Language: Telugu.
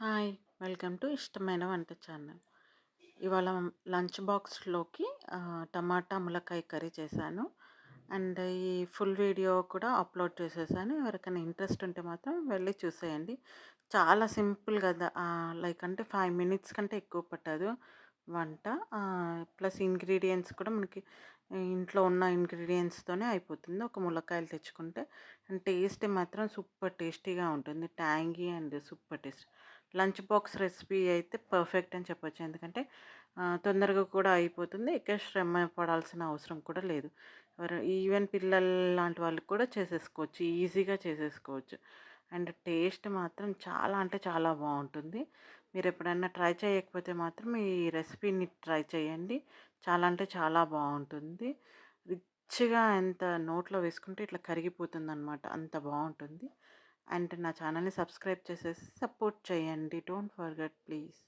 హాయ్! వెల్కమ్ టు ఇష్టమైన వంట ఛానల్. ఇవాళ లంచ్ బాక్స్‌లోకి టమాటా ములక్కాయ కర్రీ చేశాను. అండ్ ఈ ఫుల్ వీడియో కూడా అప్‌లోడ్ చేసేసాను. ఎవరికైనా ఇంట్రెస్ట్ ఉంటే మాత్రం వెళ్లి చూసేయండి. చాలా సింపుల్ కదా! లైక్ అంటే 5 మినిట్స్ కంటే ఎక్కువ పట్టదు వంట. ప్లస్ ఇంగ్రీడియెంట్స్ కూడా మనకి ఇంట్లో ఉన్న ఇంగ్రీడియెంట్స్‌తోనే అయిపోతుంది. ఒక ములక్కాయలు తెచ్చుకుంటే అండ్ టేస్ట్ మాత్రం సూపర్ టేస్టీగా ఉంటుంది. Tangy and super taste. Lunch box recipe అయితే పర్ఫెక్ట్ అని చెప్పొచ్చు. ఎందుకంటే తొందరగా కూడా అయిపోతుంది. ఎక్కువ శ్రమ పడాల్సిన అవసరం కూడా లేదు. ఈవెన్ పిల్లలు లాంటి వాళ్ళకి కూడా చేసేసుకోవచ్చు. ఈజీగా చేసేసుకోవచ్చు. అండ్ టేస్ట్ మాత్రం చాలా అంటే చాలా బావుంటుంది. మీరెప్పుడన్నా ట్రై చేయకపోతే మాత్రం ఈ రెసిపీని ట్రై చేయండి. చాలా అంటే చాలా బావుంటుంది. రిచ్‌గా ఎంత నోట్లో వేసుకుంటే ఇట్లా కరిగిపోతుందనమాట. అంత బావుంటుంది. అండ్ నా ఛానల్‌ని సబ్స్క్రైబ్ చేసేసి సపోర్ట్ చేయండి. Don't forget please.